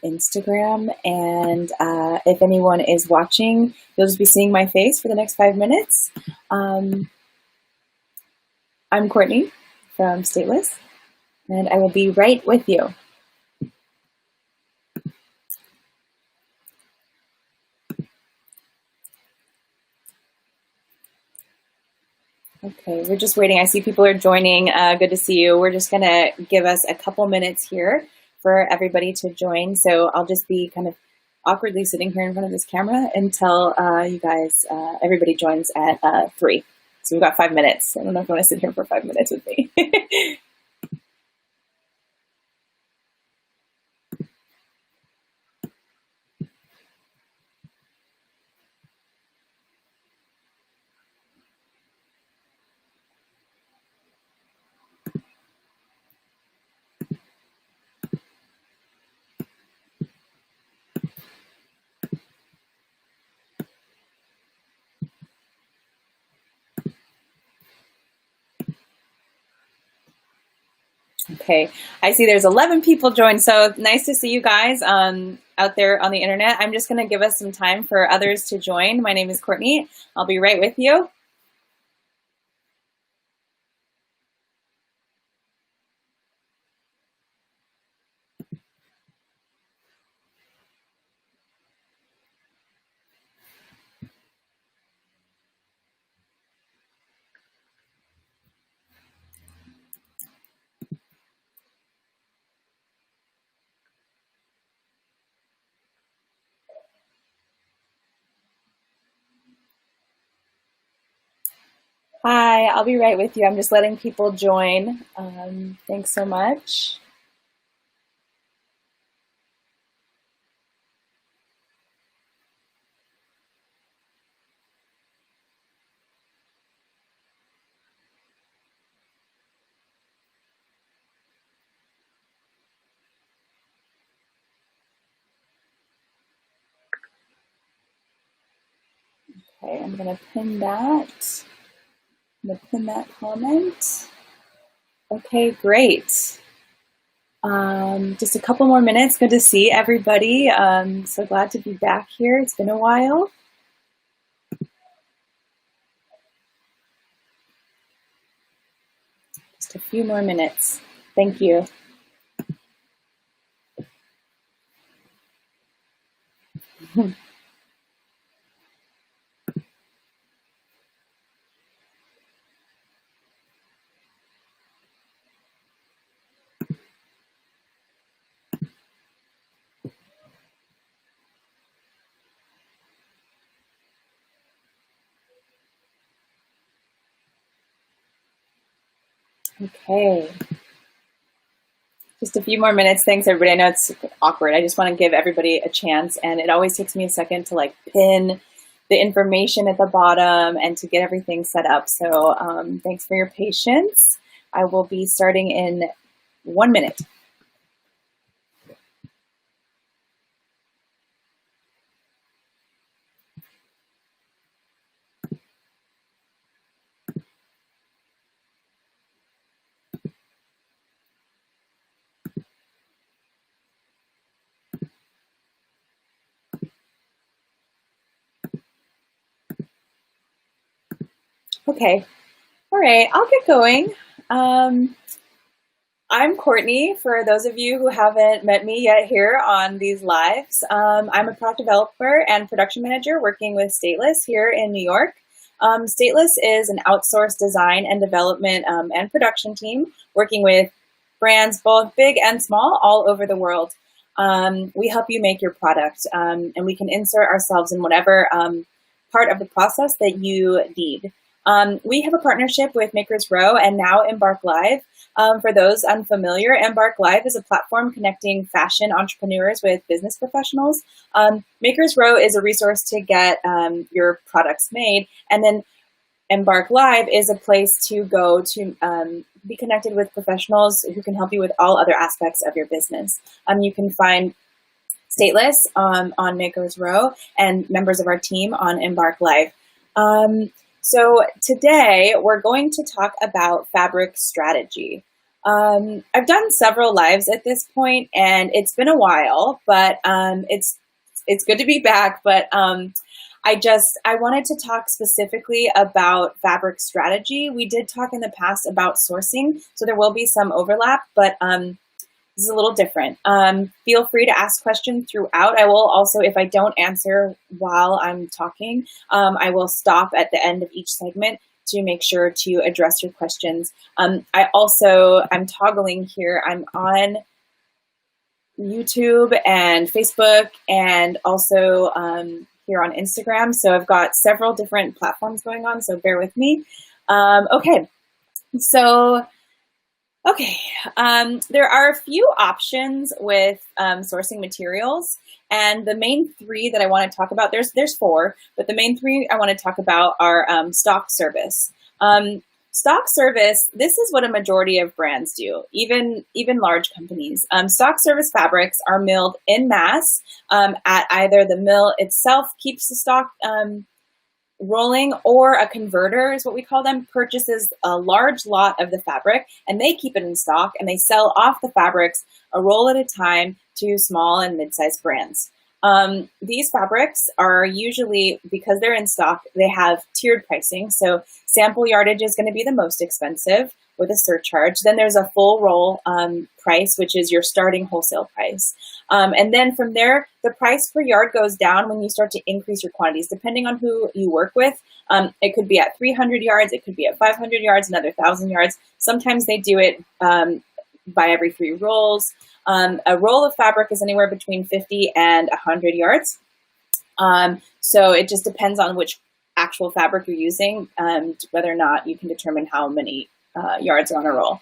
Instagram. And if anyone is watching, you'll just be seeing my face for the next 5 minutes. I'm Courtney from Stateless, and I will be right with you. Okay, we're just waiting. I see people are joining. Good to see you. We're just going to give us a couple minutes here for everybody to join. So I'll just be kind of awkwardly sitting here in front of this camera until you guys, everybody joins at 3. So we've got 5 minutes. I don't know if you want to sit here for 5 minutes with me. Okay, I see there's 11 people joined, so nice to see you guys out there on the internet. I'm just going to give us some time for others to join. My name is Courtney. I'll be right with you. Hi, I'll be right with you. I'm just letting people join. Thanks so much. Okay, I'm going to pin that. I'm going to pin that comment. Okay, great. Just a couple more minutes. Good to see everybody. So glad to be back here. It's been a while. Just a few more minutes. Thank you. Okay. Just a few more minutes. Thanks, everybody. I know it's awkward. I just want to give everybody a chance, and it always takes me a second to like pin the information at the bottom and to get everything set up. So thanks for your patience. I will be starting in 1 minute. Okay. All right, I'll get going. I'm Courtney, for those of you who haven't met me yet here on these lives. I'm a product developer and production manager working with Stateless here in New York. Stateless is an outsourced design and development and production team working with brands both big and small all over the world. We help you make your product, and we can insert ourselves in whatever part of the process that you need. We have a partnership with Makers Row and now Embark Live. For those unfamiliar, Embark Live is a platform connecting fashion entrepreneurs with business professionals. Makers Row is a resource to get your products made, and then Embark Live is a place to go to be connected with professionals who can help you with all other aspects of your business. You can find Stateless on Makers Row and members of our team on Embark Live. So today we're going to talk about fabric strategy. I've done several lives at this point, and it's been a while, but it's good to be back. But I wanted to talk specifically about fabric strategy. We did talk in the past about sourcing, so there will be some overlap, but this is a little different. Feel free to ask questions throughout. I will also, if I don't answer while I'm talking, I will stop at the end of each segment to make sure to address your questions. I'm toggling here. I'm on YouTube and Facebook and also here on Instagram. So I've got several different platforms going on, so bear with me. Okay. There are a few options with sourcing materials, and the main three that I want to talk about, there's four, but the main three I want to talk about are stock service. Stock service, this is what a majority of brands do, even large companies. Stock service fabrics are milled en masse at either the mill itself keeps the stock rolling, or a converter is what we call them, purchases a large lot of the fabric and they keep it in stock and they sell off the fabrics a roll at a time to small and mid-sized brands. These fabrics are usually, because they're in stock, they have tiered pricing. So sample yardage is going to be the most expensive with a surcharge. Then there's a full roll price, which is your starting wholesale price. And then from there, the price per yard goes down when you start to increase your quantities, depending on who you work with. It could be at 300 yards, it could be at 500 yards, another 1,000 yards. Sometimes they do it by every 3 rolls. A roll of fabric is anywhere between 50 and 100 yards. So it just depends on which actual fabric you're using, whether or not you can determine how many yards are on a roll.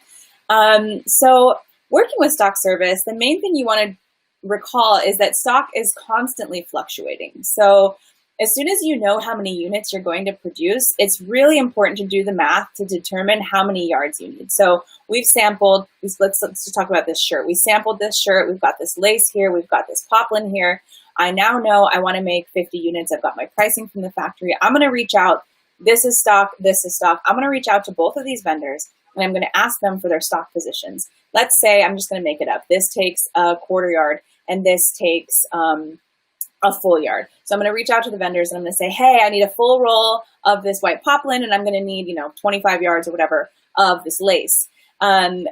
So working with stock service, the main thing you want to recall is that stock is constantly fluctuating. So as soon as you know how many units you're going to produce, it's really important to do the math to determine how many yards you need. So we've sampled, let's just talk about this shirt. We sampled this shirt, we've got this lace here, we've got this poplin here. I now know I want to make 50 units. I've got my pricing from the factory. I'm going to reach out. This is stock, this is stock. I'm going to reach out to both of these vendors and I'm going to ask them for their stock positions. Let's say, I'm just going to make it up, this takes a quarter yard and this takes a full yard. So I'm going to reach out to the vendors and I'm going to say, hey, I need a full roll of this white poplin and I'm going to need, 25 yards or whatever of this lace. And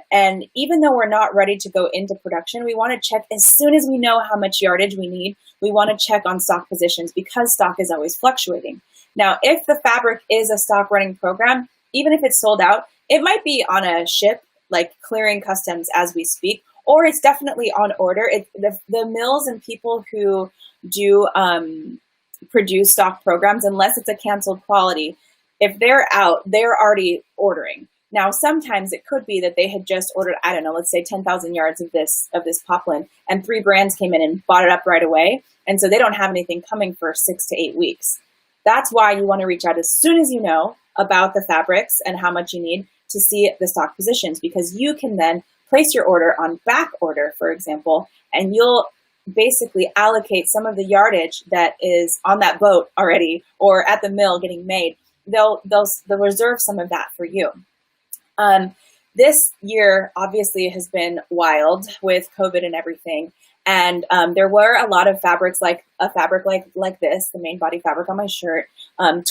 even though we're not ready to go into production, we want to check as soon as we know how much yardage we need, we want to check on stock positions because stock is always fluctuating. Now, if the fabric is a stock running program, even if it's sold out, it might be on a ship, like clearing customs as we speak, or it's definitely on order. The mills and people who do produce stock programs, unless it's a canceled quality, if they're out, they're already ordering. Now, sometimes it could be that they had just ordered, I don't know, let's say 10,000 yards of this poplin, and 3 brands came in and bought it up right away, and so they don't have anything coming for 6 to 8 weeks. That's why you want to reach out as soon as you know about the fabrics and how much you need to see the stock positions, because you can then place your order on back order, for example, and you'll basically allocate some of the yardage that is on that boat already or at the mill getting made. They'll reserve some of that for you. This year obviously has been wild with COVID and everything. And there were a lot of fabrics, like a fabric like this, the main body fabric on my shirt,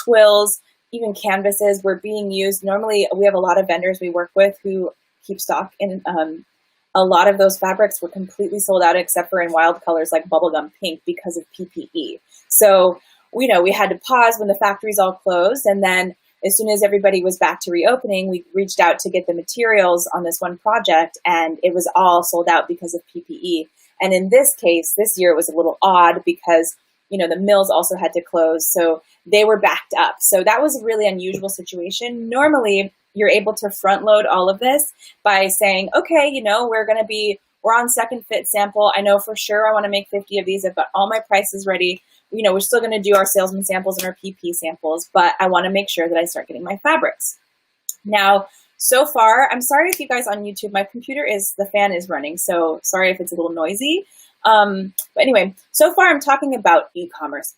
twills, even canvases were being used. Normally we have a lot of vendors we work with who keep stock, and a lot of those fabrics were completely sold out except for in wild colors like bubblegum pink because of PPE. So we had to pause when the factories all closed, and then as soon as everybody was back to reopening, we reached out to get the materials on this one project, and it was all sold out because of PPE. And in this case, this year it was a little odd because, the mills also had to close, so they were backed up. So that was a really unusual situation. Normally, you're able to front load all of this by saying, okay, we're on second fit sample. I know for sure I want to make 50 of these. I've got all my prices ready. We're still going to do our salesman samples and our PP samples, but I want to make sure that I start getting my fabrics. Now, so far, I'm sorry if you guys on YouTube, my computer the fan is running, so sorry if it's a little noisy. But anyway, so far I'm talking about e-commerce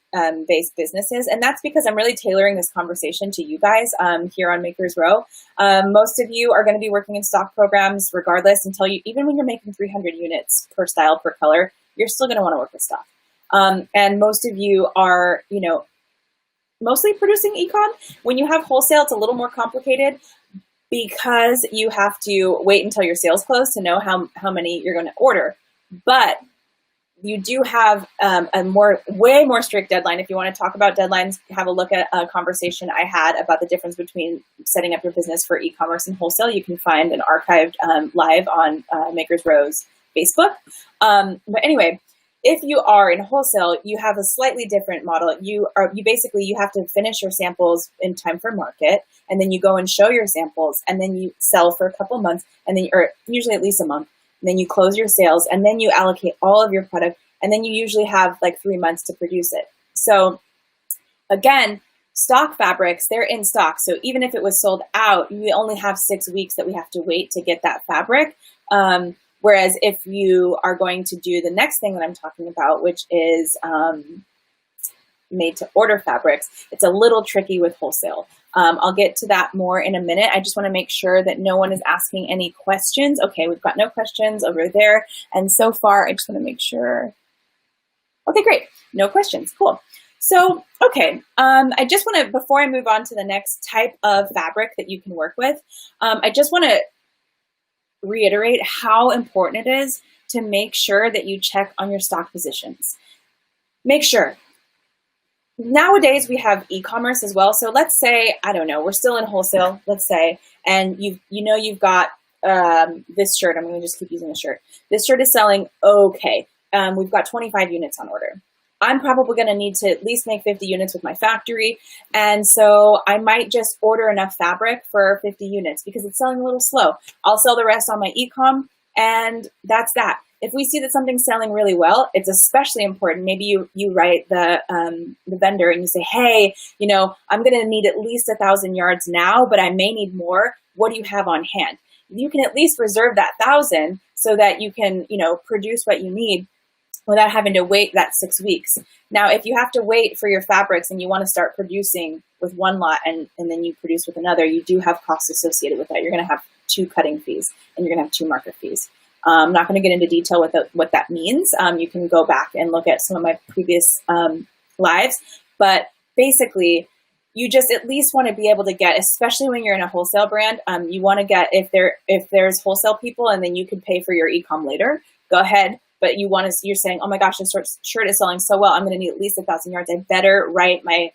based businesses, and that's because I'm really tailoring this conversation to you guys here on Makers Row. Most of you are going to be working in stock programs regardless, until you, even when you're making 300 units per style per color, you're still going to want to work with stock. And most of you are, mostly producing e-com. When you have wholesale, it's a little more complicated because you have to wait until your sales close to know how many you're going to order. But you do have a way more strict deadline. If you want to talk about deadlines, have a look at a conversation I had about the difference between setting up your business for e-commerce and wholesale. You can find an archived live on Makers Row's Facebook. But anyway, if you are in wholesale, you have a slightly different model. You have to finish your samples in time for market, and then you go and show your samples, and then you sell for a couple months, or usually at least a month. And then you close your sales, and then you allocate all of your product, and then you usually have like 3 months to produce it. So again, stock fabrics, they're in stock. So even if it was sold out, we only have 6 weeks that we have to wait to get that fabric. Whereas if you are going to do the next thing that I'm talking about, which is made to order fabrics, it's a little tricky with wholesale. I'll get to that more in a minute. I just want to make sure that no one is asking any questions. Okay, we've got no questions over there. And so far, I just want to make sure. Okay, great. No questions. Cool. So, okay, I just want to, before I move on to the next type of fabric that you can work with, I just want to reiterate how important it is to make sure that you check on your stock positions. Make sure. Nowadays we have e-commerce as well. So let's say, I don't know, we're still in wholesale, let's say, and you've got this shirt. I'm going to just keep using the shirt. This shirt is selling okay. We've got 25 units on order. I'm probably going to need to at least make 50 units with my factory. And so I might just order enough fabric for 50 units because it's selling a little slow. I'll sell the rest on my e-com, and that's that. If we see that something's selling really well, it's especially important. Maybe you write the vendor and you say, hey, I'm going to need at least 1,000 yards now, but I may need more. What do you have on hand? You can at least reserve that 1,000 so that you can, produce what you need without having to wait that 6 weeks. Now, if you have to wait for your fabrics and you want to start producing with one lot and then you produce with another, you do have costs associated with that. You're going to have 2 cutting fees and you're going to have 2 market fees. I'm not going to get into detail with what that means. You can go back and look at some of my previous lives, but basically you just at least want to be able to get, especially when you're in a wholesale brand, you want to get, if there's wholesale people and then you can pay for your e-com later, go ahead. But you're saying, oh my gosh, this shirt is selling so well, I'm going to need at least 1,000 yards. I better write my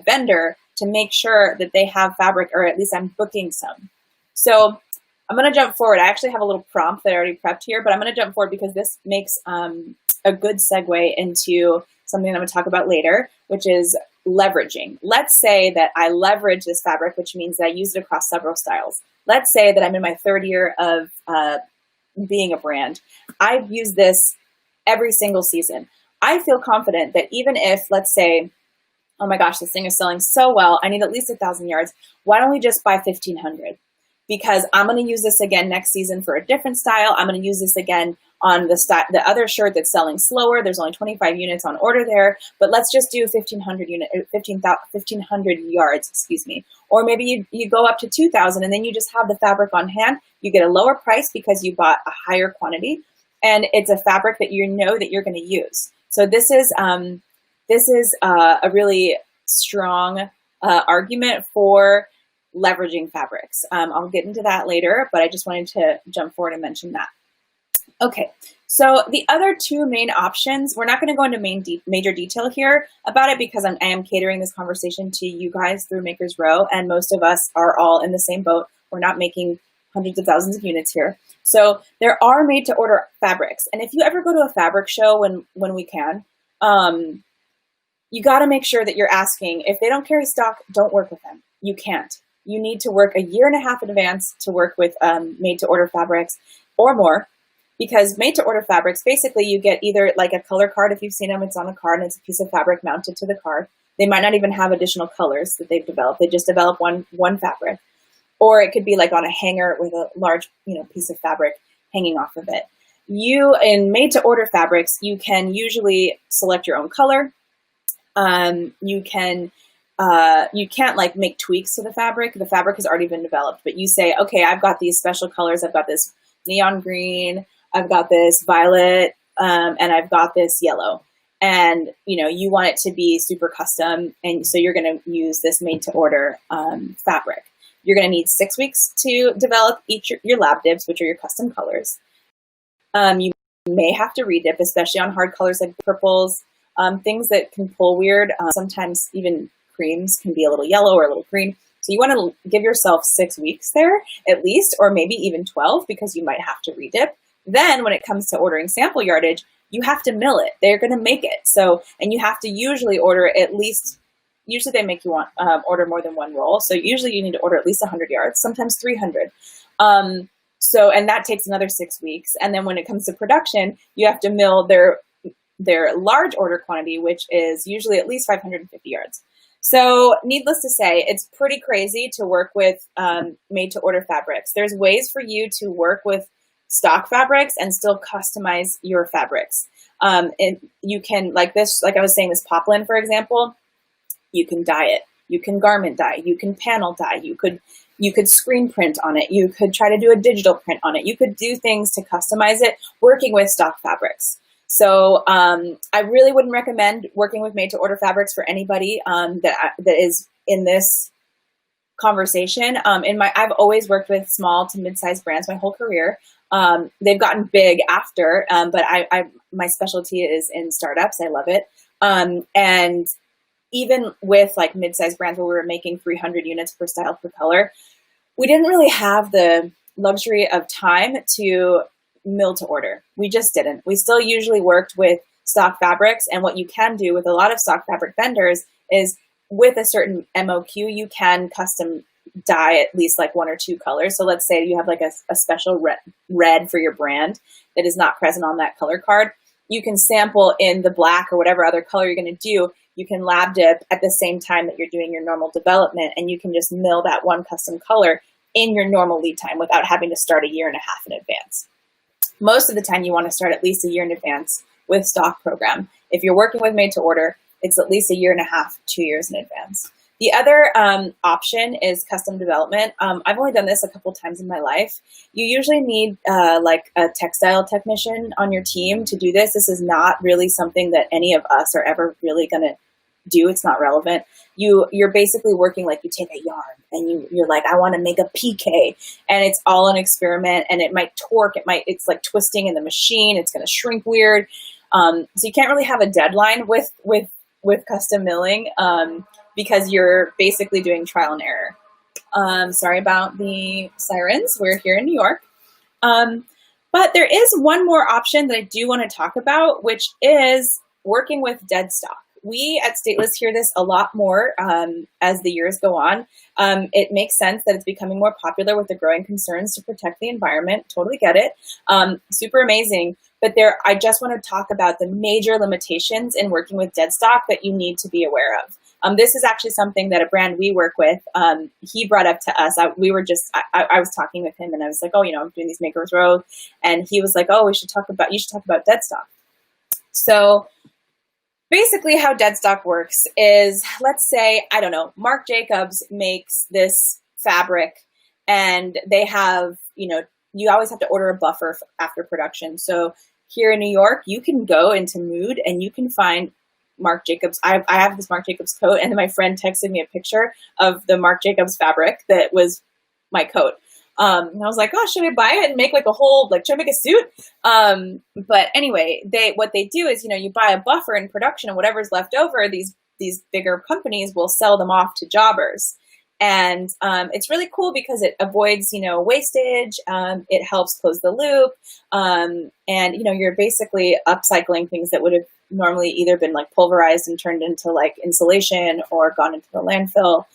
vendor to make sure that they have fabric, or at least I'm booking some. So I'm going to jump forward. I actually have a little prompt that I already prepped here, but I'm going to jump forward because this makes a good segue into something I'm going to talk about later, which is leveraging. Let's say that I leverage this fabric, which means that I use it across several styles. Let's say that I'm in my 3rd year of being a brand. I've used this every single season. I feel confident that even if, let's say, oh my gosh, this thing is selling so well, I need at least 1,000 yards. Why don't we just buy 1,500? Because I'm going to use this again next season for a different style. I'm going to use this again on the other shirt that's selling slower. There's only 25 units on order there, but let's just do 1,500 yards, excuse me. Or maybe you go up to 2,000 and then you just have the fabric on hand. You get a lower price because you bought a higher quantity, and it's a fabric that you know that you're going to use. So this is a really strong argument for leveraging fabrics. I'll get into that later, but I just wanted to jump forward and mention that. Okay, so the other 2 main options, we're not going to go into major detail here about it because I am catering this conversation to you guys through Makers Row, and most of us are all in the same boat. We're not making hundreds of thousands of units here. So there are made-to-order fabrics, and if you ever go to a fabric show when we can, you got to make sure that you're asking, if they don't carry stock, don't work with them. You can't. You need to work 1.5 years in advance to work with made-to-order fabrics or more, because made-to-order fabrics, basically you get either like a color card. If you've seen them, it's on a card and it's a piece of fabric mounted to the card. They might not even have additional colors that they've developed. They just develop one fabric. Or it could be like on a hanger with a large piece of fabric hanging off of it. in made to order fabrics, you can usually select your own color. You can't like make tweaks to the fabric. The fabric has already been developed, but you say, okay, I've got these special colors. I've got this neon green, I've got this violet, and I've got this yellow. And, you want it to be super custom. And so you're going to use this made to order fabric. You're going to need 6 weeks to develop your lab dips, which are your custom colors. You may have to redip, especially on hard colors like purples, things that can pull weird. Sometimes even creams can be a little yellow or a little green. So you want to give yourself 6 weeks there at least, or maybe even 12, because you might have to redip. Then when it comes to ordering sample yardage, you have to mill it. They're going to make it. And you have to usually order at least, usually they make you order more than one roll. So usually you need to order at least 100 yards, sometimes 300. And that takes another 6 weeks. And then when it comes to production, you have to mill their large order quantity, which is usually at least 550 yards. So needless to say, it's pretty crazy to work with made to order fabrics. There's ways for you to work with stock fabrics and still customize your fabrics. And you can, like I was saying, this poplin, for example, you can dye it. You can garment dye. You can panel dye. You could screen print on it. You could try to do a digital print on it. You could do things to customize it working with stock fabrics. So I really wouldn't recommend working with made-to-order fabrics for anybody that is in this conversation. I've always worked with small to mid-sized brands my whole career. They've gotten big after, but my specialty is in startups. I love it. And even with like mid-sized brands where we were making 300 units per style per color, we didn't really have the luxury of time to mill to order. We just didn't. We still usually worked with stock fabrics. And what you can do with a lot of stock fabric vendors is with a certain MOQ, you can custom dye at least like 1 or 2 colors. So let's say you have like a special red for your brand that is not present on that color card. You can sample in the black or whatever other color you're going to do. You can lab dip at the same time that you're doing your normal development, and you can just mill that one custom color in your normal lead time without having to start 1.5 years in advance. Most of the time, you want to start at least 1 year in advance with stock program. If you're working with made to order, it's at least 1.5 years, 2 years in advance. The other option is custom development. I've only done this a couple times in my life. You usually need like a textile technician on your team to do this. This is not really something that any of us are ever really going to do. It's not relevant. You're basically working like you take a yarn and you're like, I want to make a PK, and it's all an experiment, and it might torque. It's like twisting in the machine. It's going to shrink weird. So you can't really have a deadline with custom milling because you're basically doing trial and error. Sorry about the sirens. We're here in New York. But there is one more option that I do want to talk about, which is working with dead stock. We at Stateless hear this a lot more as the years go on. It makes sense that it's becoming more popular with the growing concerns to protect the environment. Totally get it. Super amazing. But I just want to talk about the major limitations in working with dead stock that you need to be aware of. This is actually something that a brand we work with, he brought up to us. I was talking with him, and I was like, oh, I'm doing these Makers Row. And he was like, oh, you should talk about dead stock. So basically how dead stock works is, let's say, I don't know, Marc Jacobs makes this fabric, and they have, you always have to order a buffer after production. So here in New York, you can go into Mood and you can find Marc Jacobs. I have this Marc Jacobs coat, and then my friend texted me a picture of the Marc Jacobs fabric that was my coat. And I was like, oh, should I buy it and make like a whole, should I make a suit? But anyway, what they do is, you buy a buffer in production, and whatever's left over, these bigger companies will sell them off to jobbers. And it's really cool because it avoids, wastage. It helps close the loop. And, you're basically upcycling things that would have normally either been like pulverized and turned into like insulation or gone into the landfill.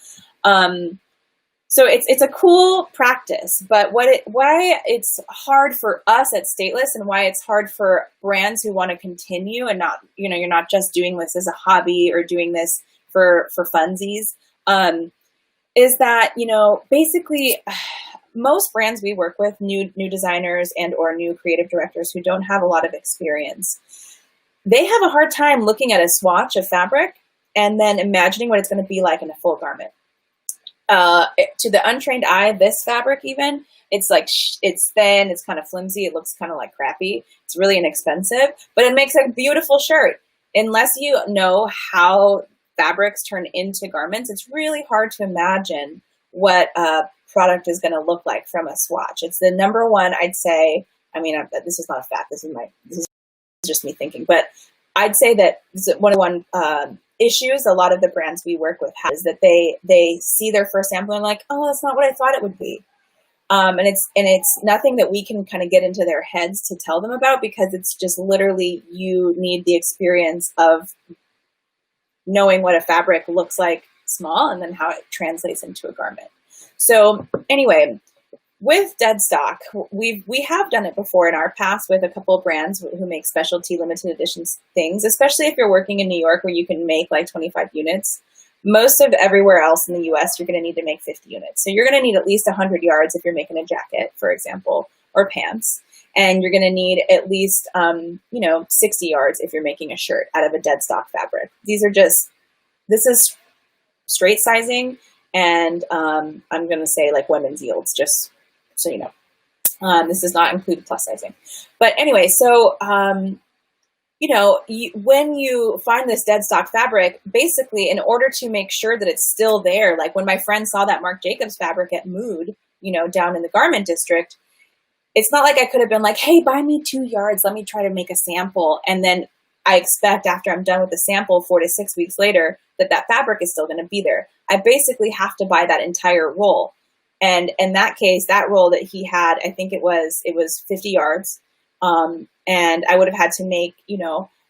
So it's a cool practice, but why it's hard for us at Stateless, and why it's hard for brands who want to continue and not, you're not just doing this as a hobby or doing this for funsies, is that, basically most brands we work with, new designers and or new creative directors who don't have a lot of experience, they have a hard time looking at a swatch of fabric and then imagining what it's going to be like in a full garment. To the untrained eye, this fabric even, it's like, it's thin, it's kind of flimsy, it looks kind of like crappy. It's really inexpensive, but it makes a beautiful shirt. Unless you know how fabrics turn into garments, it's really hard to imagine what a product is going to look like from a swatch. It's the number one, I'd say, I mean, this is not a fact, this is just me thinking, but I'd say that one issues a lot of the brands we work with have is that they see their first sample and like, oh, that's not what I thought it would be. And it's nothing that we can kind of get into their heads to tell them about, because it's just literally, you need the experience of knowing what a fabric looks like small and then how it translates into a garment. So anyway, with dead stock, we have done it before in our past with a couple of brands who make specialty limited editions things, especially if you're working in New York where you can make like 25 units. Most of everywhere else in the US, you're going to need to make 50 units. So you're going to need at least 100 yards if you're making a jacket, for example, or pants. And you're going to need at least, 60 yards if you're making a shirt out of a dead stock fabric. This is straight sizing, and I'm going to say like women's yields, just so you know. This does not include plus sizing. But anyway, so when you find this dead stock fabric, basically in order to make sure that it's still there, like when my friend saw that Marc Jacobs fabric at Mood, down in the garment district, it's not like I could have been like, hey, buy me 2 yards, let me try to make a sample. And then I expect after I'm done with the sample 4 to 6 weeks later that fabric is still going to be there. I basically have to buy that entire roll. And in that case, that roll that he had, I think it was 50 yards. And I would have had to make,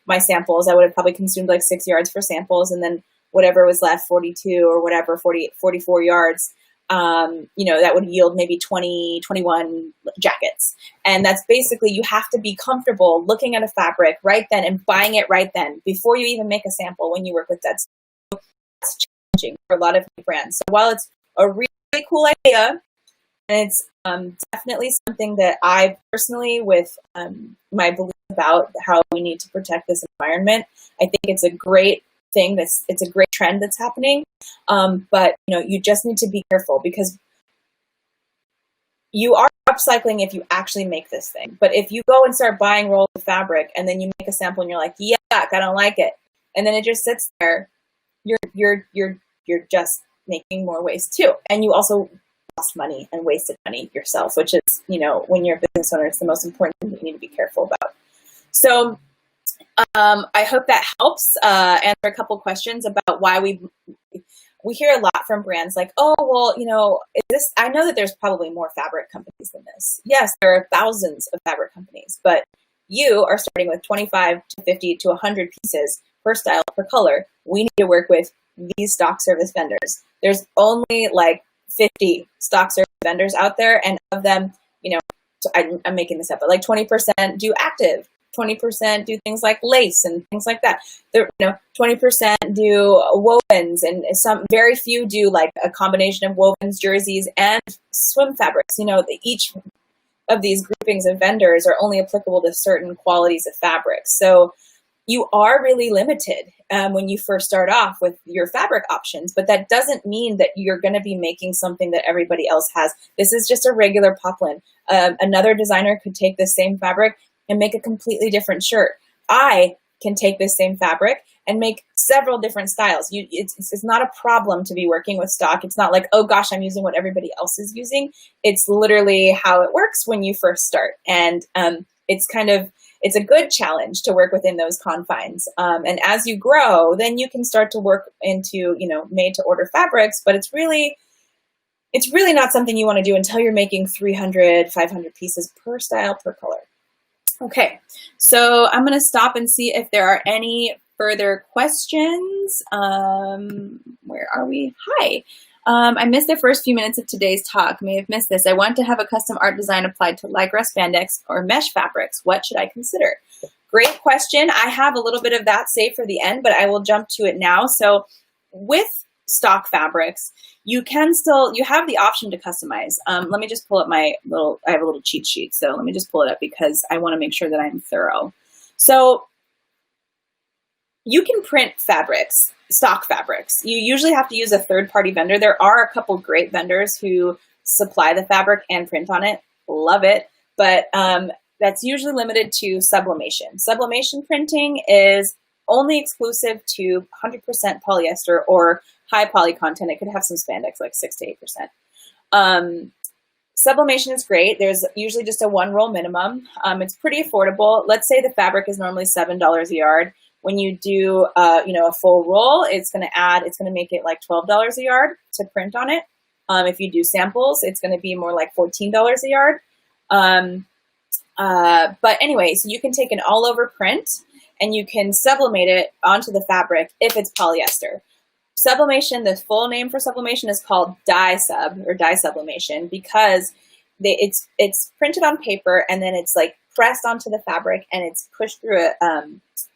my samples. I would have probably consumed like 6 yards for samples, and then whatever was left, 42 or whatever, 44 yards, that would yield maybe 20, 21 jackets. And that's basically, you have to be comfortable looking at a fabric right then and buying it right then before you even make a sample when you work with dead stock. That's challenging for a lot of brands. So while it's a really cool idea, and it's definitely something that I personally, with my belief about how we need to protect this environment, I think it's a great thing. It's a great trend that's happening. But you just need to be careful, because you are upcycling if you actually make this thing. But if you go and start buying rolls of fabric and then you make a sample and you're like, yuck, I don't like it, and then it just sits there, you're just making more waste too. And you also lost money and wasted money yourself, which is, when you're a business owner, it's the most important thing that you need to be careful about. So I hope that helps answer a couple questions about why we hear a lot from brands like, oh, well, I know that there's probably more fabric companies than this. Yes, there are thousands of fabric companies, but you are starting with 25 to 50 to 100 pieces per style, per color. We need to work with these stock service vendors. There's only like 50 stock service vendors out there, and of them, I'm making this up, but like 20% do active, 20% do things like lace and things like that. 20% do wovens, and some very few do like a combination of wovens, jerseys, and swim fabrics. Each of these groupings of vendors are only applicable to certain qualities of fabrics. So you are really limited when you first start off with your fabric options, but that doesn't mean that you're going to be making something that everybody else has. This is just a regular poplin. Another designer could take this same fabric and make a completely different shirt. I can take this same fabric and make several different styles. It's not a problem to be working with stock. It's not like, oh gosh, I'm using what everybody else is using. It's literally how it works when you first start. And it's a good challenge to work within those confines. And as you grow, then you can start to work into, made to order fabrics, but it's really not something you want to do until you're making 300, 500 pieces per style, per color. Okay, so I'm going to stop and see if there are any further questions. Where are we? Hi. I missed the first few minutes of today's talk. May have missed this. I want to have a custom art design applied to Lycra, Spandex, or mesh fabrics. What should I consider? Great question. I have a little bit of that saved for the end, but I will jump to it now. So with stock fabrics, you have the option to customize. Let me just pull up I have a little cheat sheet. So let me just pull it up because I want to make sure that I'm thorough. So you can print fabrics, stock fabrics. You usually have to use a third-party vendor. There are a couple great vendors who supply the fabric and print on it. Love it. But that's usually limited to sublimation. Sublimation printing is only exclusive to 100% polyester or high poly content. It could have some spandex, like 6 to 8%. Sublimation is great. There's usually just a 1 roll minimum. It's pretty affordable. Let's say the fabric is normally $7 a yard. When you do, a full roll, it's going to make it like $12 a yard to print on it. If you do samples, it's going to be more like $14 a yard. But anyway, so you can take an all over print and you can sublimate it onto the fabric if it's polyester. Sublimation, the full name for sublimation is called dye sub or dye sublimation because it's printed on paper and then it's like pressed onto the fabric and it's pushed through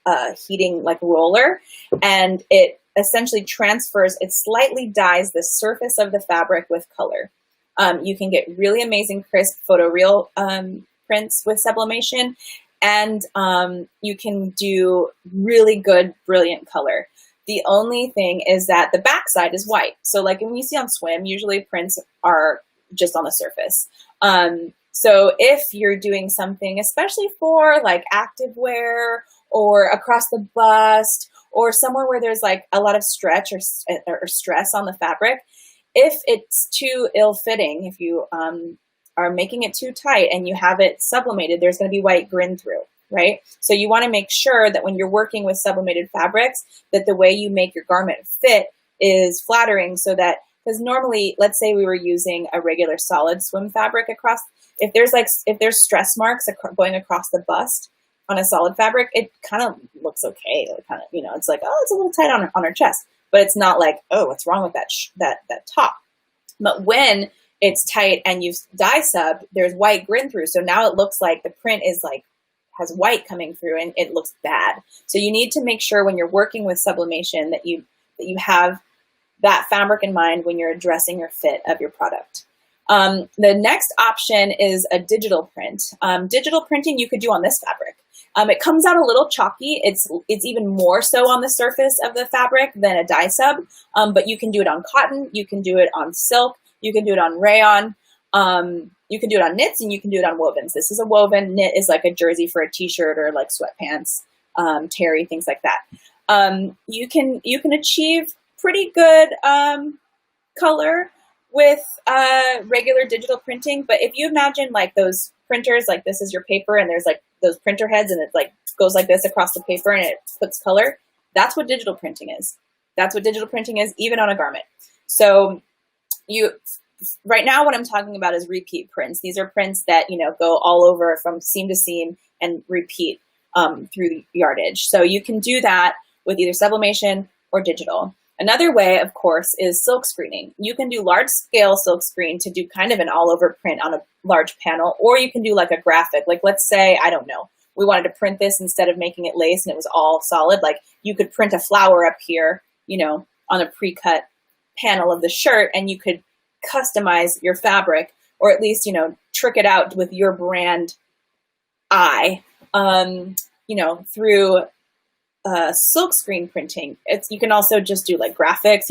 a heating like roller, and it essentially transfers, it slightly dyes the surface of the fabric with color. You can get really amazing crisp photoreal prints with sublimation, and you can do really good, brilliant color. The only thing is that the backside is white. So like when you see on swim, usually prints are just on the surface. So if you're doing something, especially for like activewear or across the bust or somewhere where there's like a lot of stretch or stress on the fabric, if it's too ill-fitting, if you are making it too tight and you have it sublimated, there's going to be white grin through, right? So you want to make sure that when you're working with sublimated fabrics, that the way you make your garment fit is flattering so that, because normally, let's say we were using a regular solid swim fabric across, if there's stress marks going across the bust on a solid fabric, it kind of looks okay. It kind of, it's like, oh, it's a little tight on her chest, but it's not like, oh, what's wrong with that top? But when it's tight and you've dye subbed, there's white grin through. So now it looks like the print is like, has white coming through and it looks bad. So you need to make sure when you're working with sublimation that you have that fabric in mind when you're addressing your fit of your product. The next option is a digital print. Digital printing you could do on this fabric. It comes out a little chalky. It's even more so on the surface of the fabric than a dye sub, but you can do it on cotton, you can do it on silk, you can do it on rayon, you can do it on knits, and you can do it on wovens. This is a woven. Knit is like a jersey for a t-shirt or like sweatpants, terry, things like that. You can achieve pretty good color with regular digital printing, but if you imagine like those printers, like this is your paper and there's like those printer heads and it like goes like this across the paper and it puts color, that's what digital printing is. That's what digital printing is, even on a garment. So right now what I'm talking about is repeat prints. These are prints that, go all over from seam to seam and repeat through the yardage. So you can do that with either sublimation or digital. Another way, of course, is silk screening. You can do large scale silk screen to do kind of an all over print on a large panel, or you can do like a graphic. Like let's say, I don't know, we wanted to print this instead of making it lace and it was all solid. Like you could print a flower up here, on a pre-cut panel of the shirt, and you could customize your fabric, or at least, trick it out with your brand eye, through silk screen printing. You can also just do like graphics,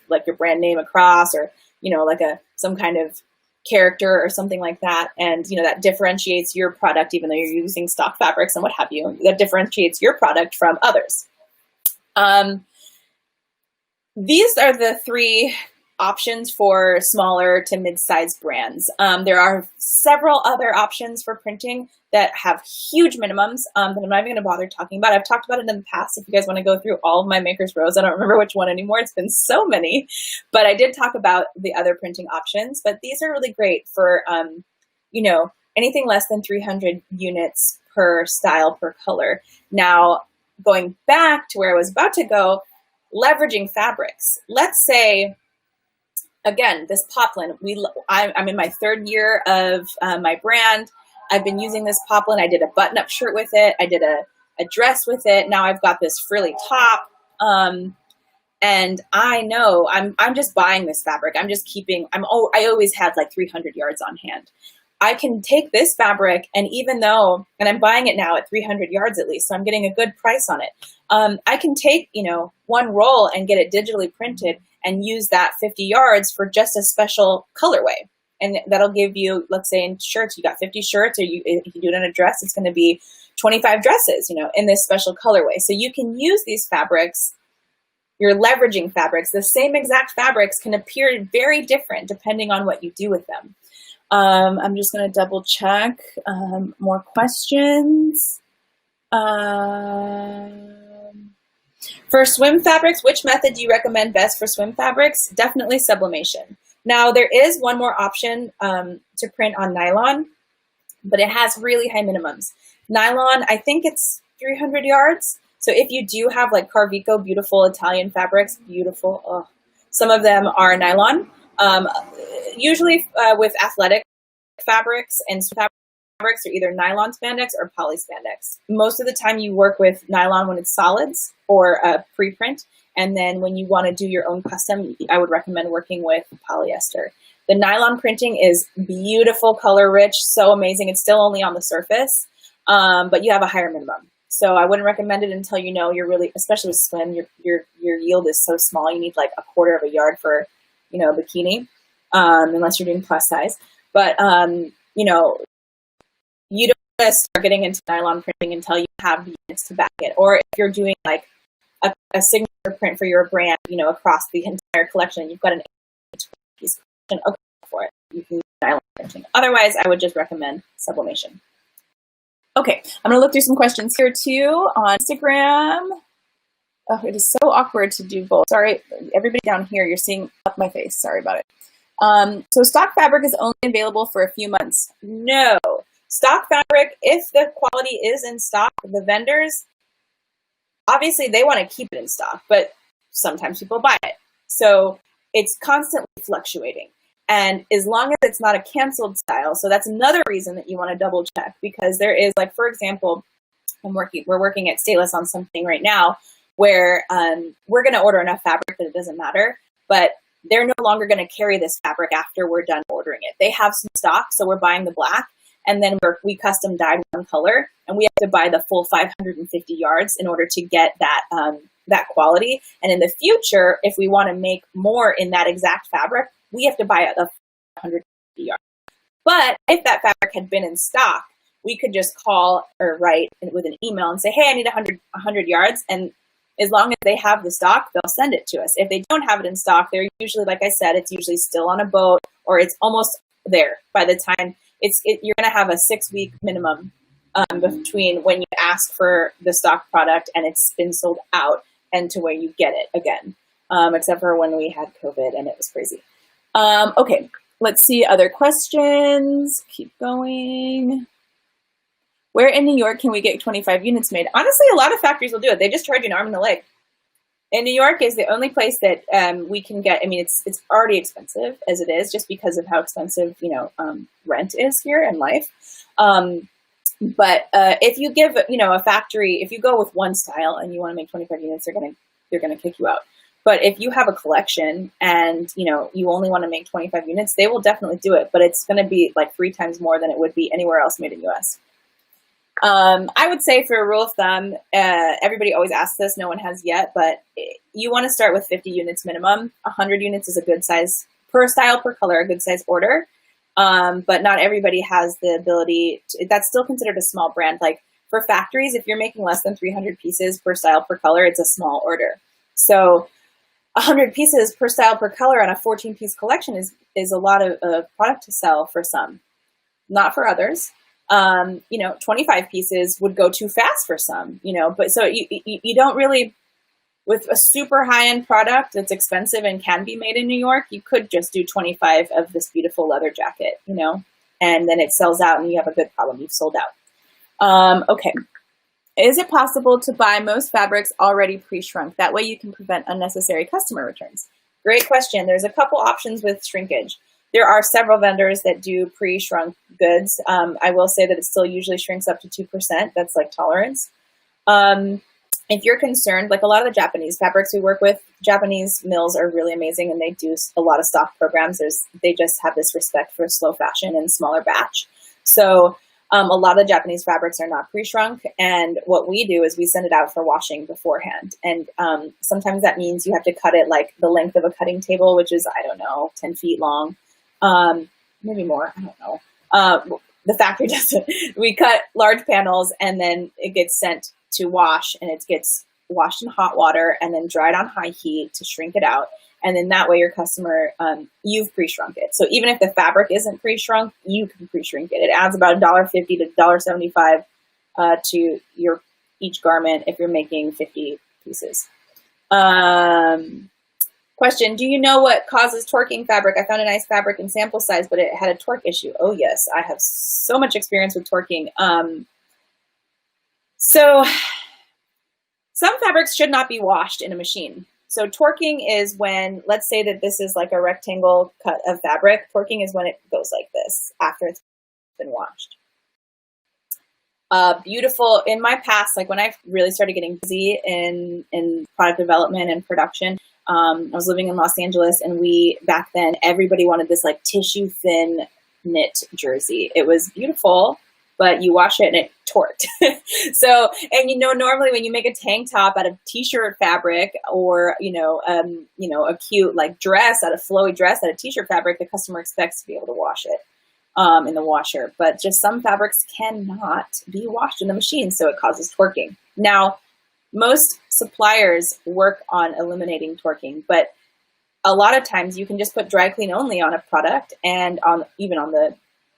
like your brand name across, or like some kind of character or something like that, and that differentiates your product, even though you're using stock fabrics and what have you. That differentiates your product from others. These are the three options for smaller to mid-sized brands. There are several other options for printing that have huge minimums that I'm not even going to bother talking about. I've talked about it in the past. If you guys want to go through all of my Maker's Rows, I don't remember which one anymore. It's been so many, but I did talk about the other printing options. But these are really great for, anything less than 300 units per style per color. Now, going back to where I was about to go, leveraging fabrics. Let's say, again, this poplin, I'm in my third year of my brand. I've been using this poplin. I did a button-up shirt with it. I did a dress with it. Now I've got this frilly top. And I know I'm just buying this fabric. I'm just keeping, I always have like 300 yards on hand. I can take this fabric, and even though, and I'm buying it now at 300 yards at least, so I'm getting a good price on it. I can take, one roll and get it digitally printed and use that 50 yards for just a special colorway. And that'll give you, let's say in shirts, you got 50 shirts, or if you do it in a dress, it's going to be 25 dresses, in this special colorway. So you can use these fabrics. You're leveraging fabrics. The same exact fabrics can appear very different depending on what you do with them. I'm just going to double check more questions. For swim fabrics, which method do you recommend best for swim fabrics? Definitely sublimation. Now, there is one more option to print on nylon, but it has really high minimums. Nylon, I think it's 300 yards. So if you do have like Carvico, beautiful Italian fabrics, beautiful. Oh. Some of them are nylon. Usually with athletic fabrics and fabrics are either nylon spandex or poly spandex. Most of the time you work with nylon when it's solids or pre-print. And then when you want to do your own custom, I would recommend working with polyester. The nylon printing is beautiful, color rich, so amazing. It's still only on the surface, but you have a higher minimum. So I wouldn't recommend it until you're really, especially with swim, your yield is so small. You need like a quarter of a yard for, bikini, unless you're doing plus size. But, you don't want to start getting into nylon printing until you have the units to back it. Or if you're doing like a signature print for your brand, across the entire collection, you've got an 8-piece collection, okay, for it. You can use nylon printing. Otherwise, I would just recommend sublimation. Okay, I'm going to look through some questions here too on Instagram. Oh, it is so awkward to do both. Sorry, everybody down here, you're seeing up my face. Sorry about it. So stock fabric is only available for a few months. No. Stock fabric, if the quality is in stock, the vendors, obviously they want to keep it in stock, but sometimes people buy it. So it's constantly fluctuating. And as long as it's not a canceled style, so that's another reason that you want to double check, because there is, like, for example, we're working at Stateless on something right now where we're going to order enough fabric that it doesn't matter, but they're no longer going to carry this fabric after we're done ordering it. They have some stock, so we're buying the black, and then we custom dyed one color, and we have to buy the full 550 yards in order to get that quality. And in the future, if we want to make more in that exact fabric, we have to buy a 150 yards. But if that fabric had been in stock, we could just call or write with an email and say, hey, I need 100 yards. And as long as they have the stock, they'll send it to us. If they don't have it in stock, they're usually, like I said, it's usually still on a boat, or it's almost there by the time you're going to have a 6-week minimum between when you ask for the stock product and it's been sold out and to where you get it again, except for when we had COVID and it was crazy. Okay, let's see other questions. Keep going. Where in New York can we get 25 units made? Honestly, a lot of factories will do it. They just charge you an arm and a leg. And New York is the only place that we can get. I mean, it's already expensive as it is, just because of how expensive rent is here and life. But if you give a factory, if you go with one style and you want to make 25 units, they're gonna kick you out. But if you have a collection and you only want to make 25 units, they will definitely do it. But it's going to be like 3 times more than it would be anywhere else made in the US. I would say, for a rule of thumb, everybody always asks this, no one has yet, but you want to start with 50 units minimum. 100 units is a good size per style, per color, a good size order. But not everybody has the ability that's still considered a small brand. Like for factories, if you're making less than 300 pieces per style, per color, it's a small order. So 100 pieces per style, per color on a 14-piece collection is a lot of product to sell for some, not for others. 25 pieces would go too fast for some, but so you don't really, with a super high-end product that's expensive and can be made in New York, you could just do 25 of this beautiful leather jacket, and then it sells out and you have a good problem. You've sold out. Okay. Is it possible to buy most fabrics already pre-shrunk? That way you can prevent unnecessary customer returns. Great question. There's a couple options with shrinkage. There are several vendors that do pre-shrunk goods. I will say that it still usually shrinks up to 2%. That's like tolerance. if you're concerned, like a lot of the Japanese fabrics we work with, Japanese mills are really amazing and they do a lot of stock programs. They just have this respect for slow fashion and smaller batch. So a lot of the Japanese fabrics are not pre-shrunk. And what we do is we send it out for washing beforehand. And sometimes that means you have to cut it like the length of a cutting table, which is, I don't know, 10 feet long, maybe more, I don't know. The factory does it. We cut large panels and then it gets sent to wash, and it gets washed in hot water and then dried on high heat to shrink it out. And then that way your customer, you've pre-shrunk it. So even if the fabric isn't pre-shrunk, you can pre-shrink it. It adds about $1.50 to $1.75 to your each garment if you're making 50 pieces. Question, do you know what causes twerking fabric? I found a nice fabric in sample size, but it had a torque issue. Oh yes, I have so much experience with twerking. So some fabrics should not be washed in a machine. So twerking is when, let's say that this is like a rectangle cut of fabric. Twerking is when it goes like this after it's been washed. Beautiful. In my past, like when I really started getting busy in product development and production, I was living in Los Angeles, and back then, everybody wanted this like tissue thin knit jersey. It was beautiful, but you wash it and it torqued. So, and normally when you make a tank top out of t-shirt fabric, or, a cute like dress out of flowy dress out of t-shirt fabric, the customer expects to be able to wash it in the washer. But just some fabrics cannot be washed in the machine, so it causes twerking. Now, most suppliers work on eliminating twerking, but a lot of times you can just put dry clean only on a product, and even on the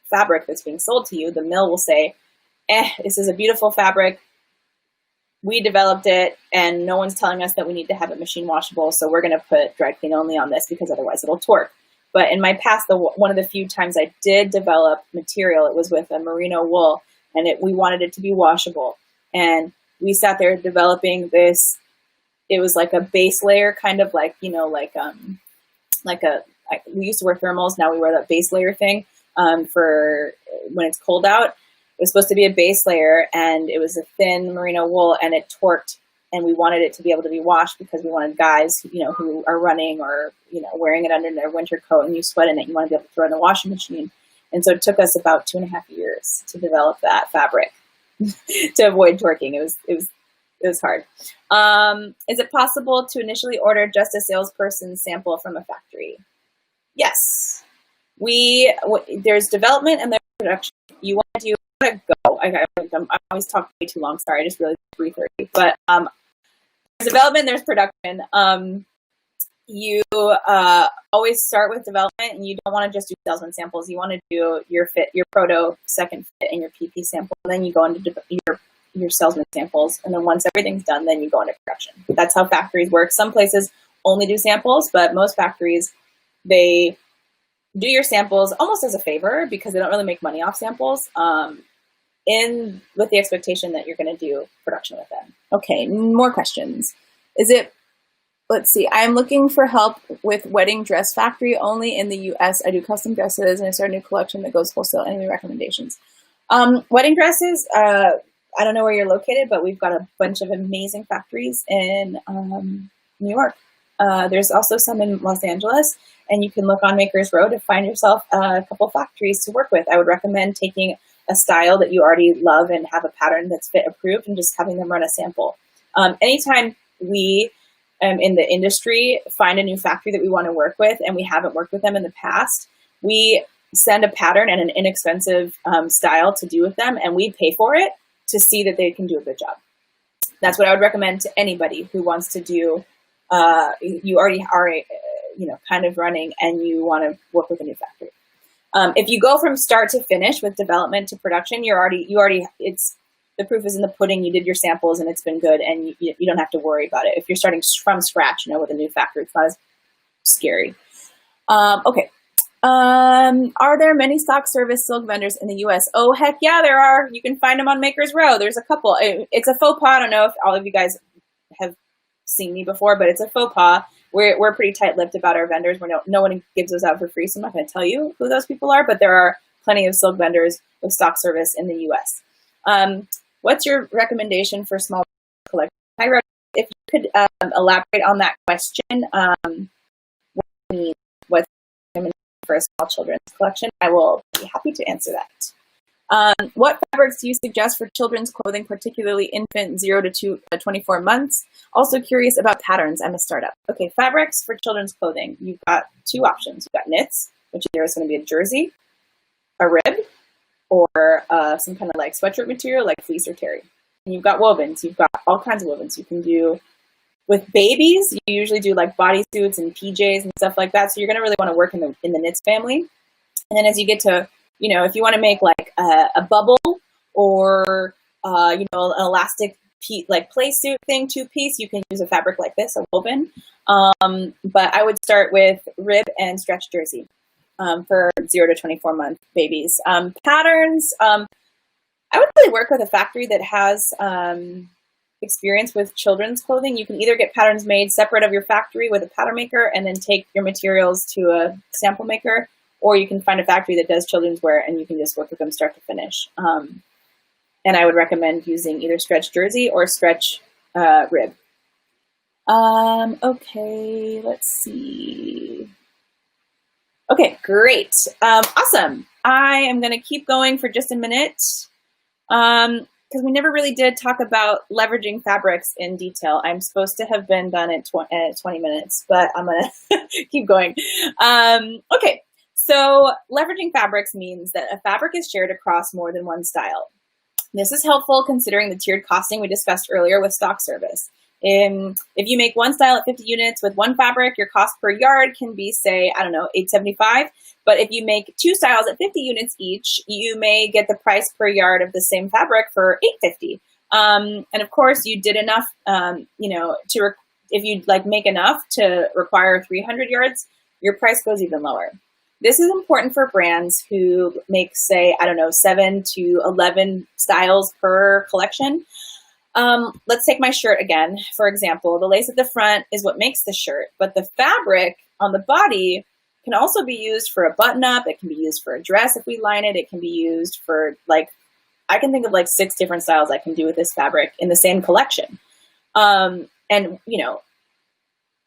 fabric that's being sold to you, the mill will say, this is a beautiful fabric. We developed it, and no one's telling us that we need to have it machine washable, so we're going to put dry clean only on this because otherwise it'll torque. But in my past, one of the few times I did develop material, it was with a merino wool, and we wanted it to be washable. And we sat there developing this. It was like a base layer, kind of like, we used to wear thermals. Now we wear that base layer thing for when it's cold out. It was supposed to be a base layer, and it was a thin merino wool, and it torqued. And we wanted it to be able to be washed because we wanted guys, who are running or, wearing it under their winter coat and you sweat in it, you want to be able to throw it in the washing machine. And so it took us about 2.5 years to develop that fabric to avoid twerking. It was hard. Is it possible to initially order just a salesperson sample from a factory? Yes. There's development and there's production. You want to go. I always talk way too long. Sorry, I just realized it's 3:30. But there's development, there's production. You always start with development, and you don't want to just do salesman samples. You want to do your proto, second fit, and your PP sample, and then you go into your salesman samples. And then once everything's done, then you go into production. That's how factories work. Some places only do samples, but most factories, they do your samples almost as a favor because they don't really make money off samples, with the expectation that you're going to do production with them. Okay, more questions. Let's see. I'm looking for help with wedding dress factory only in the U.S. I do custom dresses, and I started a new collection that goes wholesale. Any recommendations? Wedding dresses, I don't know where you're located, but we've got a bunch of amazing factories in New York. There's also some in Los Angeles, and you can look on Makers Row to find yourself a couple factories to work with. I would recommend taking a style that you already love and have a pattern that's fit approved and just having them run a sample. Anytime we in the industry find a new factory that we want to work with and we haven't worked with them in the past, we send a pattern and an inexpensive style to do with them, and we pay for it to see that they can do a good job. That's what I would recommend to anybody who wants to do, you already are, kind of running and you want to work with a new factory. If you go from start to finish with development to production, the proof is in the pudding. You did your samples and it's been good, and you don't have to worry about it. If you're starting from scratch, with a new factory, it's not as scary. Okay. Are there many stock service silk vendors in the U.S.? Oh, heck yeah, there are. You can find them on Makers Row. There's a couple. It's a faux pas. I don't know if all of you guys have seen me before, but it's a faux pas. We're pretty tight-lipped about our vendors. No one gives those out for free, so I'm not going to tell you who those people are, but there are plenty of silk vendors with stock service in the U.S. What's your recommendation for small collection Hi, Rose. If you could elaborate on that question, what it means, what's for a small children's collection, I will be happy to answer that. What fabrics do you suggest for children's clothing, particularly infant 0 to 24 months? Also curious about patterns. I'm a startup. Okay, fabrics for children's clothing. You've got two options. You've got knits, which either is going to be a jersey, a rib, or some kind of like sweatshirt material like fleece or terry. And you've got wovens. You've got all kinds of wovens. You can do, with babies, you usually do like bodysuits and PJs and stuff like that. So you're going to really want to work in the knits family. And then as you get to, you know, if you want to make like a bubble or, you know, an elastic like play suit thing, two-piece, you can use a fabric like this, a woven. But I would start with rib and stretch jersey for 0 to 24 month babies. Patterns, I would really work with a factory that has experience with children's clothing. You can either get patterns made separate of your factory with a pattern maker and then take your materials to a sample maker, or you can find a factory that does children's wear and you can just work with them start to finish. And I would recommend using either stretch jersey or stretch rib. Okay, let's see. Okay, great. Awesome. I am going to keep going for just a minute because we never really did talk about leveraging fabrics in detail. I'm supposed to have been done at 20 minutes, but I'm going to keep going. Okay, so leveraging fabrics means that a fabric is shared across more than one style. This is helpful considering the tiered costing we discussed earlier with stock service. If you make one style at 50 units with one fabric, your cost per yard can be, say, I don't know, $8.75. But if you make two styles at 50 units each, you may get the price per yard of the same fabric for $8.50. And of course, you did enough, you know, if you like make enough to require 300 yards, your price goes even lower. This is important for brands who make, say, I don't know, 7 to 11 styles per collection. Let's take my shirt again. For example, the lace at the front is what makes the shirt, but the fabric on the body can also be used for a button-up. It can be used for a dress if we line it. It can be used for, like, I can think of like 6 different styles I can do with this fabric in the same collection. And, you know,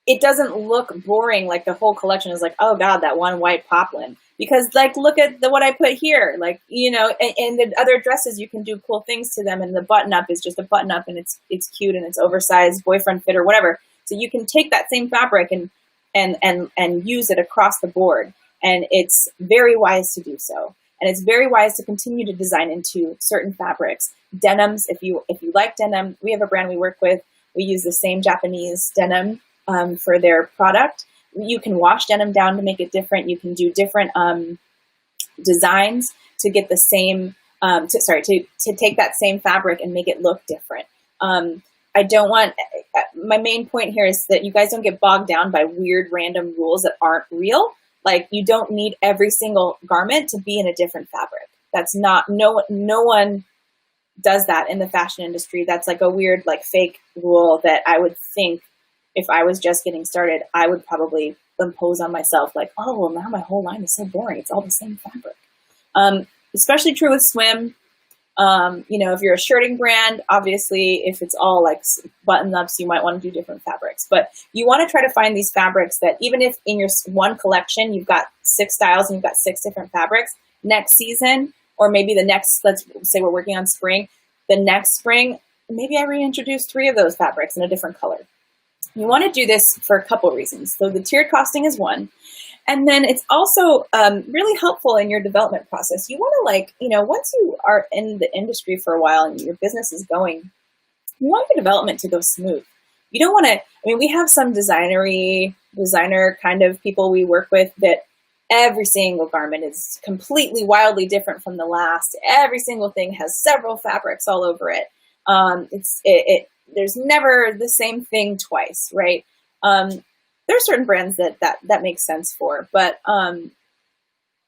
it doesn't look boring like the whole collection is like, oh God, that one white poplin. Because like, look at what I put here. Like, you know, and the other dresses, you can do cool things to them. And the button up is just a button up and it's cute and it's oversized, boyfriend fit or whatever. So you can take that same fabric and use it across the board. And it's very wise to do so. And it's very wise to continue to design into certain fabrics. Denims, if you like denim, we have a brand we work with. We use the same Japanese denim for their product. You can wash denim down to make it different. You can do different designs to get the same, to take that same fabric and make it look different. I don't want, my main point here is that you guys don't get bogged down by weird random rules that aren't real. Like, you don't need every single garment to be in a different fabric. That's not, no one does that in the fashion industry. That's like a weird, like, fake rule that I would think if I was just getting started, I would probably impose on myself, like, oh, well, now my whole line is so boring. It's all the same fabric. Especially true with swim. You know, if you're a shirting brand, obviously, if it's all like button-ups, you might want to do different fabrics. But you want to try to find these fabrics that even if in your one collection, you've got 6 styles and you've got 6 different fabrics, next season, or maybe the next, let's say we're working on spring, the next spring, maybe I reintroduce 3 of those fabrics in a different color. You want to do this for a couple reasons. So the tiered costing is one. And then it's also really helpful in your development process. You want to, like, you know, once you are in the industry for a while and your business is going, you want your development to go smooth. You don't want to, I mean, we have some designer kind of people we work with that every single garment is completely wildly different from the last. Every single thing has several fabrics all over it. There's never the same thing twice, right? There are certain brands that makes sense for, but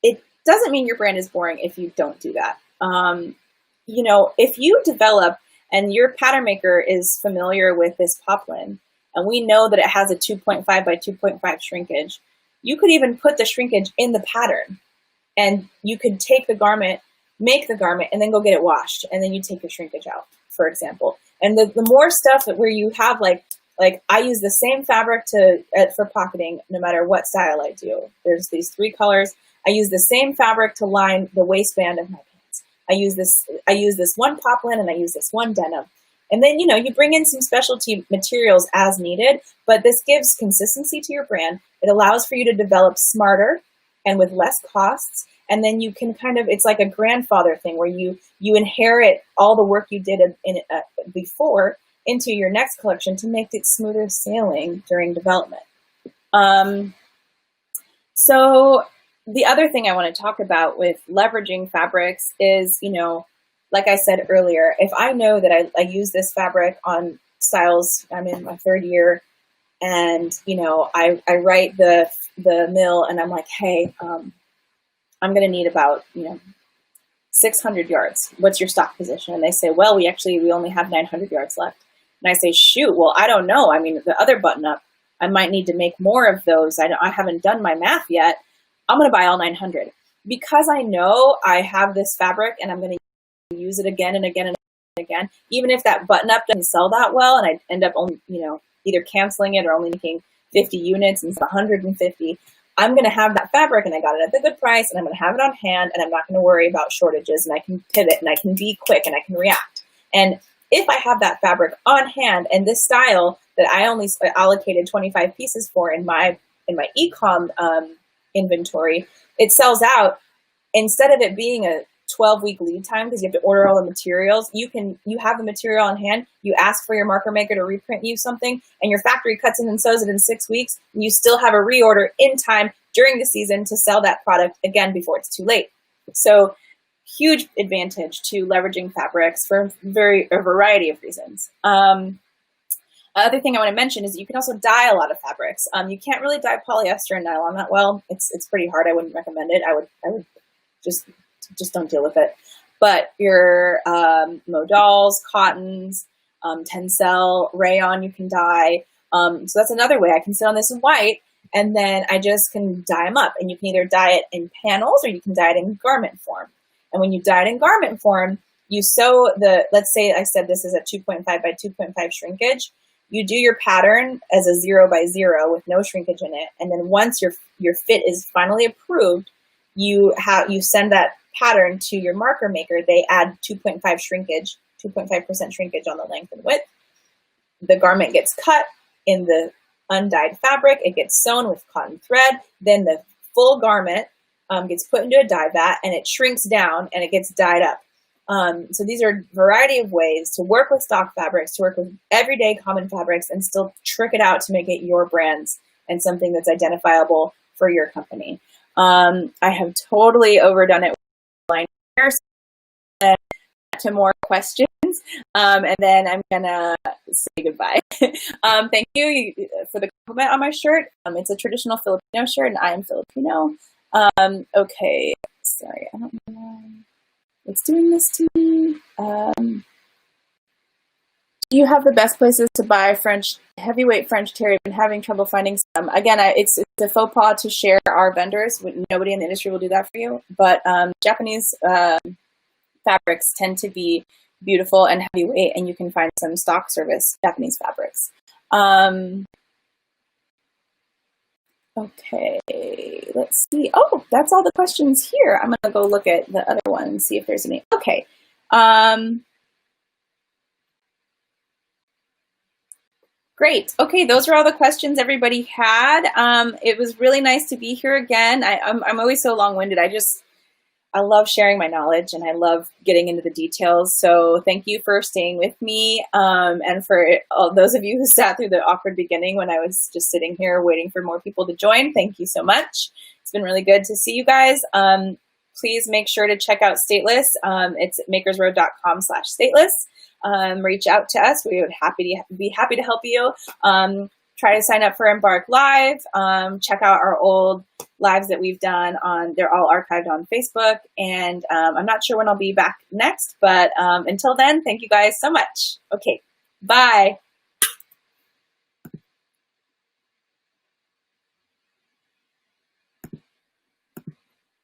it doesn't mean your brand is boring if you don't do that. You know, if you develop and your pattern maker is familiar with this poplin, and we know that it has a 2.5 by 2.5 shrinkage, you could even put the shrinkage in the pattern, and you could take the garment, make the garment, and then go get it washed, and then you take your shrinkage out. for example. And the more stuff that where you have like I use the same fabric for pocketing no matter what style I do. There's these 3 colors. I use the same fabric to line the waistband of my pants. I use this one poplin and I use this one denim. And then, you know, you bring in some specialty materials as needed, but this gives consistency to your brand. It allows for you to develop smarter and with less costs. And then you can kind of, it's like a grandfather thing where you inherit all the work you did before into your next collection to make it smoother sailing during development. So the other thing I want to talk about with leveraging fabrics is, you know, like I said earlier, if I know that I use this fabric on styles, I'm in my 3rd year, and, you know, I write the mill and I'm like, hey, I'm going to need about, you know, 600 yards. What's your stock position? And they say, well, we only have 900 yards left. And I say, shoot, well, I don't know. I mean, the other button up, I might need to make more of those. I haven't done my math yet. I'm going to buy all 900 because I know I have this fabric and I'm going to use it again and again and again. Even if that button up doesn't sell that well and I end up only, you know, either canceling it or only making 50 units instead of 150, I'm going to have that fabric and I got it at the good price and I'm going to have it on hand and I'm not going to worry about shortages and I can pivot and I can be quick and I can react. And if I have that fabric on hand and this style that I only allocated 25 pieces for in my e-com inventory, it sells out. Instead of it being a 12-week lead time because you have to order all the materials, you have the material on hand, you ask for your marker maker to reprint you something, and your factory cuts in and sews it in 6 weeks, and you still have a reorder in time during the season to sell that product again before it's too late. So huge advantage to leveraging fabrics for a variety of reasons. Other thing I want to mention is you can also dye a lot of fabrics. You can't really dye polyester and nylon that well. It's pretty hard. I wouldn't recommend it. I would just don't deal with it. But your modals, cottons, tencel, rayon, you can dye. So that's another way. I can sit on this in white and then I just can dye them up. And you can either dye it in panels or you can dye it in garment form. And when you dye it in garment form, you sew let's say I said this is a 2.5 by 2.5 shrinkage. You do your pattern as a 0 by 0 with no shrinkage in it. And then once your fit is finally approved, you send that pattern to your marker maker. They add 2.5% shrinkage on the length and width. The garment gets cut in the undyed fabric. It gets sewn with cotton thread. Then the full garment gets put into a dye vat and it shrinks down and it gets dyed up. So these are a variety of ways to work with stock fabrics, to work with everyday common fabrics and still trick it out to make it your brands and something that's identifiable for your company. I have totally overdone it with here, so to more questions, and then I'm gonna say goodbye. Thank you for the compliment on my shirt. It's a traditional Filipino shirt, and I am Filipino. Okay, sorry, I don't know why it's doing this to me. Do you have the best places to buy heavyweight French terry? I've been having trouble finding some. Again, it's a faux pas to share our vendors. Nobody in the industry will do that for you. But Japanese fabrics tend to be beautiful and heavyweight, and you can find some stock service Japanese fabrics. Okay, let's see. Oh, that's all the questions here. I'm going to go look at the other one and see if there's any. Okay. Great. Okay, those are all the questions everybody had. It was really nice to be here again. I'm always so long-winded. I love sharing my knowledge and I love getting into the details. So thank you for staying with me. And for all those of you who sat through the awkward beginning when I was just sitting here waiting for more people to join, thank you so much. It's been really good to see you guys. Please make sure to check out Stateless. It's makersroad.com/stateless. Reach out to us. We would be happy to help you. Try to sign up for Embark Live. Check out our old lives that we've done they're all archived on Facebook. And I'm not sure when I'll be back next, but until then, thank you guys so much. Okay, bye.